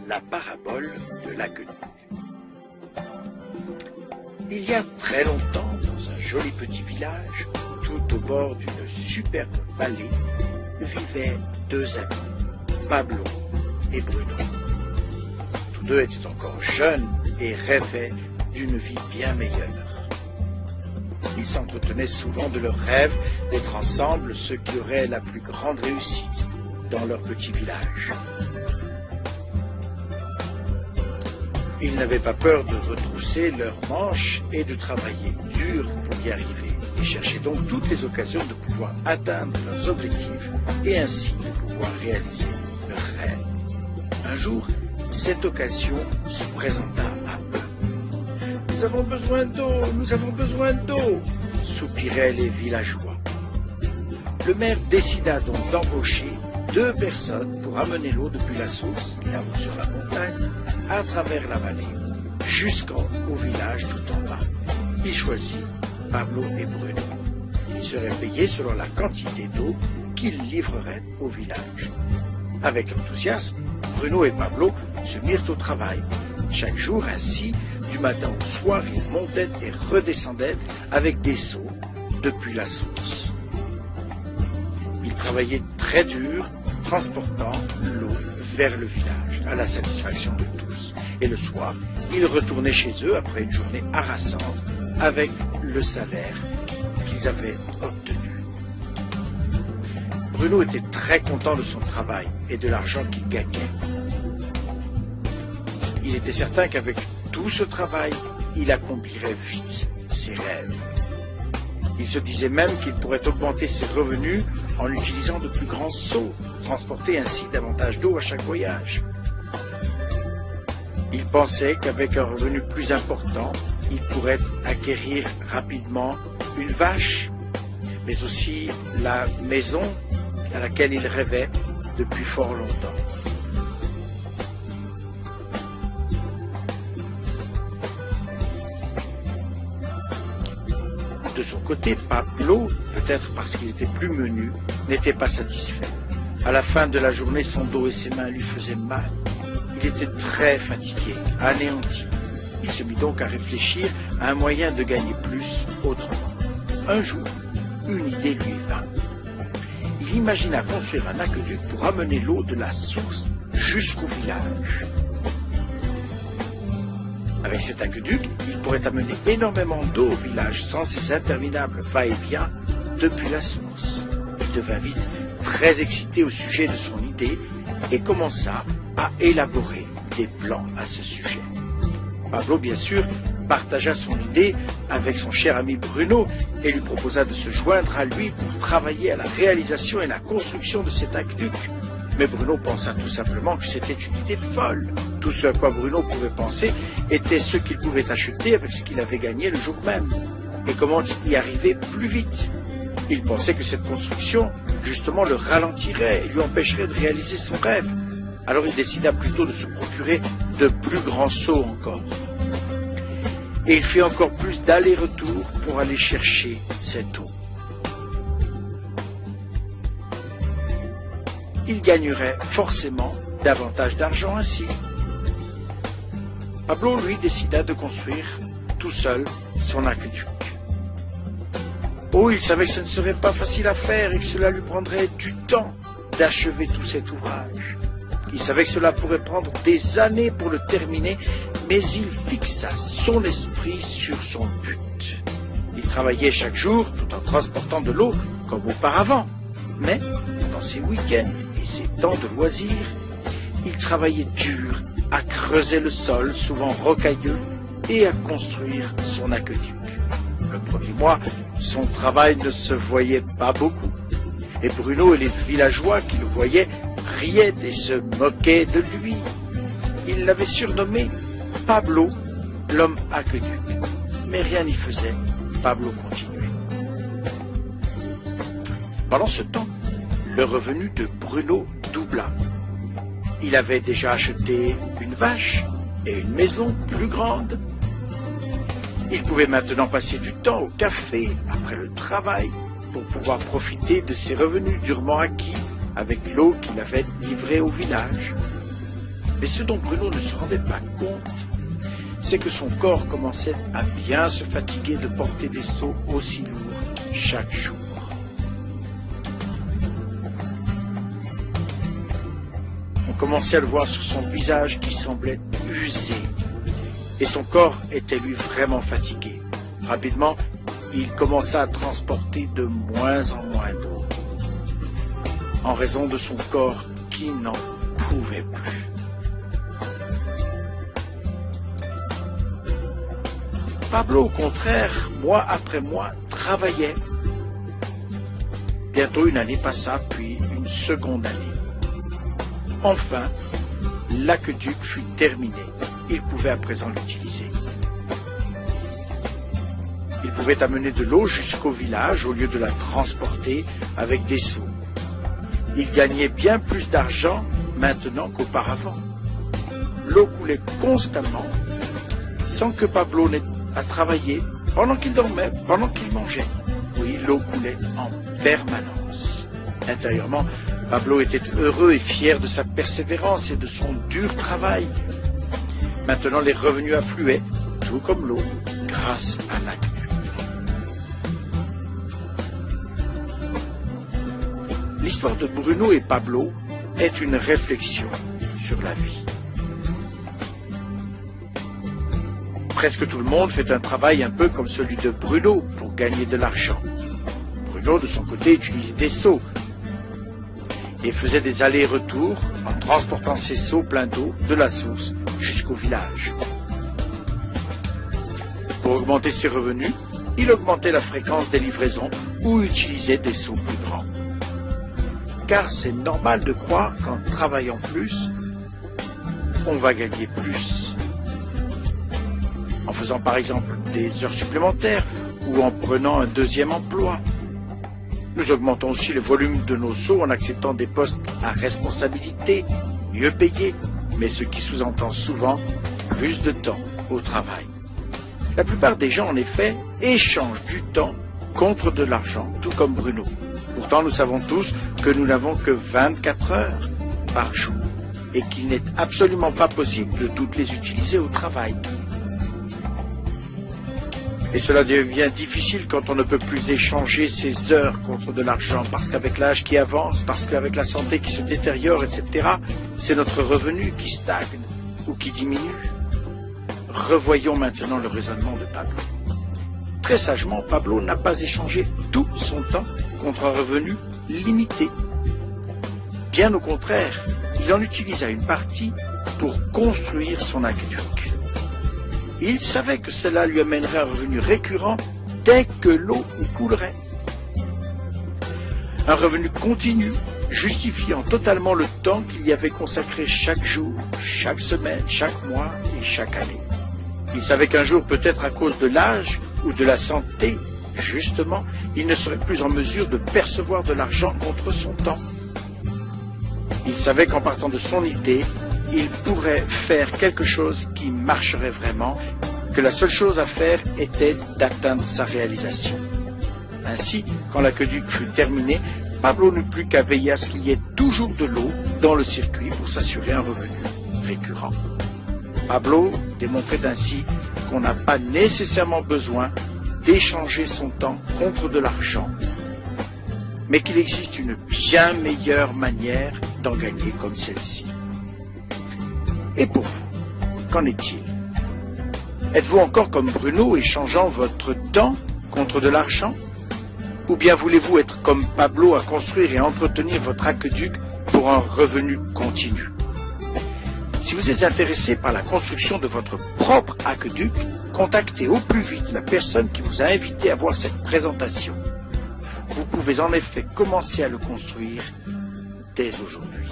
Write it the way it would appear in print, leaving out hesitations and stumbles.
La parabole de l'aqueduc. Il y a très longtemps, dans un joli petit village, tout au bord d'une superbe vallée, vivaient deux amis, Pablo et Bruno. Tous deux étaient encore jeunes et rêvaient d'une vie bien meilleure. Ils s'entretenaient souvent de leur rêve d'être ensemble ceux qui auraient la plus grande réussite dans leur petit village. Ils n'avaient pas peur de retrousser leurs manches et de travailler dur pour y arriver, et cherchaient donc toutes les occasions de pouvoir atteindre leurs objectifs et ainsi de pouvoir réaliser leurs rêves. Un jour, cette occasion se présenta à eux. « Nous avons besoin d'eau !» soupiraient les villageois. Le maire décida donc d'embaucher 2 personnes pour amener l'eau depuis la source, là-haut sur la montagne, à travers la vallée, jusqu'au village tout en bas. Il choisit Pablo et Bruno. Ils seraient payés selon la quantité d'eau qu'ils livreraient au village. Avec enthousiasme, Bruno et Pablo se mirent au travail. Chaque jour ainsi, du matin au soir, ils montaient et redescendaient avec des seaux depuis la source. Ils travaillaient très dur, transportant l'eau vers le village, à la satisfaction de tous. Et le soir, ils retournaient chez eux après une journée harassante avec le salaire qu'ils avaient obtenu. Bruno était très content de son travail et de l'argent qu'il gagnait. Il était certain qu'avec tout ce travail, il accomplirait vite ses rêves. Il se disait même qu'il pourrait augmenter ses revenus en utilisant de plus grands seaux, transporter ainsi davantage d'eau à chaque voyage. Il pensait qu'avec un revenu plus important, il pourrait acquérir rapidement une vache, mais aussi la maison à laquelle il rêvait depuis fort longtemps. De son côté, Pablo, peut-être parce qu'il était plus menu, n'était pas satisfait. À la fin de la journée, son dos et ses mains lui faisaient mal. Il était très fatigué, anéanti. Il se mit donc à réfléchir à un moyen de gagner plus autrement. Un jour, une idée lui vint. Il imagina construire un aqueduc pour amener l'eau de la source jusqu'au village. Avec cet aqueduc, il pourrait amener énormément d'eau au village sans ces interminables va-et-vient depuis la source. Il devint vite très excité au sujet de son idée et commença à élaborer des plans à ce sujet. Pablo, bien sûr, partagea son idée avec son cher ami Bruno et lui proposa de se joindre à lui pour travailler à la réalisation et la construction de cet aqueduc. Mais Bruno pensa tout simplement que c'était une idée folle. Tout ce à quoi Bruno pouvait penser était ce qu'il pouvait acheter avec ce qu'il avait gagné le jour même, et comment y arriver plus vite. Il pensait que cette construction, justement, le ralentirait et lui empêcherait de réaliser son rêve. Alors il décida plutôt de se procurer de plus grands seaux encore. Et il fit encore plus d'allers-retours pour aller chercher cette eau. Il gagnerait forcément davantage d'argent ainsi. Pablo, lui, décida de construire tout seul son aqueduc. Oh, il savait que ce ne serait pas facile à faire et que cela lui prendrait du temps d'achever tout cet ouvrage. Il savait que cela pourrait prendre des années pour le terminer, mais il fixa son esprit sur son but. Il travaillait chaque jour tout en transportant de l'eau comme auparavant, mais dans ses week-ends et ses temps de loisirs, il travaillait dur à creuser le sol, souvent rocailleux, et à construire son aqueduc. Le premier mois, son travail ne se voyait pas beaucoup, et Bruno et les villageois qui le voyaient riaient et se moquaient de lui. Ils l'avaient surnommé Pablo, l'homme aqueduc. Mais rien n'y faisait, Pablo continuait. Pendant ce temps, le revenu de Bruno doubla. Il avait déjà acheté une vache et une maison plus grande. Il pouvait maintenant passer du temps au café après le travail pour pouvoir profiter de ses revenus durement acquis avec l'eau qu'il avait livrée au village. Mais ce dont Bruno ne se rendait pas compte, c'est que son corps commençait à bien se fatiguer de porter des seaux aussi lourds chaque jour. On commençait à le voir sur son visage qui semblait usé, et son corps était lui vraiment fatigué. Rapidement, il commença à transporter de moins en moins d'eau, en raison de son corps qui n'en pouvait plus. Pablo, au contraire, mois après mois, travaillait. Bientôt une année passa, puis une seconde année. Enfin, l'aqueduc fut terminé. Il pouvait à présent l'utiliser. Il pouvait amener de l'eau jusqu'au village au lieu de la transporter avec des seaux. Il gagnait bien plus d'argent maintenant qu'auparavant. L'eau coulait constamment sans que Pablo n'ait à travailler pendant qu'il dormait, pendant qu'il mangeait. Oui, l'eau coulait en permanence. Intérieurement, Pablo était heureux et fier de sa persévérance et de son dur travail. Maintenant, les revenus affluaient, tout comme l'eau, grâce à l'aqueduc. L'histoire de Bruno et Pablo est une réflexion sur la vie. Presque tout le monde fait un travail un peu comme celui de Bruno pour gagner de l'argent. Bruno, de son côté, utilisait des seaux et faisait des allers-retours en transportant ses seaux pleins d'eau de la source jusqu'au village. Pour augmenter ses revenus, il augmentait la fréquence des livraisons ou utilisait des seaux plus grands. Car c'est normal de croire qu'en travaillant plus, on va gagner plus. En faisant par exemple des heures supplémentaires ou en prenant un deuxième emploi. Nous augmentons aussi le volume de nos seaux en acceptant des postes à responsabilité, mieux payés, mais ce qui sous-entend souvent plus de temps au travail. La plupart des gens, en effet, échangent du temps contre de l'argent, tout comme Bruno. Pourtant, nous savons tous que nous n'avons que 24 heures par jour et qu'il n'est absolument pas possible de toutes les utiliser au travail. Et cela devient difficile quand on ne peut plus échanger ses heures contre de l'argent, parce qu'avec l'âge qui avance, parce qu'avec la santé qui se détériore, etc., c'est notre revenu qui stagne ou qui diminue. Revoyons maintenant le raisonnement de Pablo. Très sagement, Pablo n'a pas échangé tout son temps contre un revenu limité. Bien au contraire, il en utilisa une partie pour construire son aqueduc. Il savait que cela lui amènerait un revenu récurrent dès que l'eau y coulerait. Un revenu continu, justifiant totalement le temps qu'il y avait consacré chaque jour, chaque semaine, chaque mois et chaque année. Il savait qu'un jour, peut-être à cause de l'âge ou de la santé, justement, il ne serait plus en mesure de percevoir de l'argent contre son temps. Il savait qu'en partant de son idée, il pourrait faire quelque chose qui marcherait vraiment, que la seule chose à faire était d'atteindre sa réalisation. Ainsi, quand l'aqueduc fut terminé, Pablo n'eut plus qu'à veiller à ce qu'il y ait toujours de l'eau dans le circuit pour s'assurer un revenu récurrent. Pablo démontrait ainsi qu'on n'a pas nécessairement besoin d'échanger son temps contre de l'argent, mais qu'il existe une bien meilleure manière d'en gagner comme celle-ci. Et pour vous, qu'en est-il? Êtes-vous encore comme Bruno, échangeant votre temps contre de l'argent? Ou bien voulez-vous être comme Pablo à construire et entretenir votre aqueduc pour un revenu continu? Si vous êtes intéressé par la construction de votre propre aqueduc, contactez au plus vite la personne qui vous a invité à voir cette présentation. Vous pouvez en effet commencer à le construire dès aujourd'hui.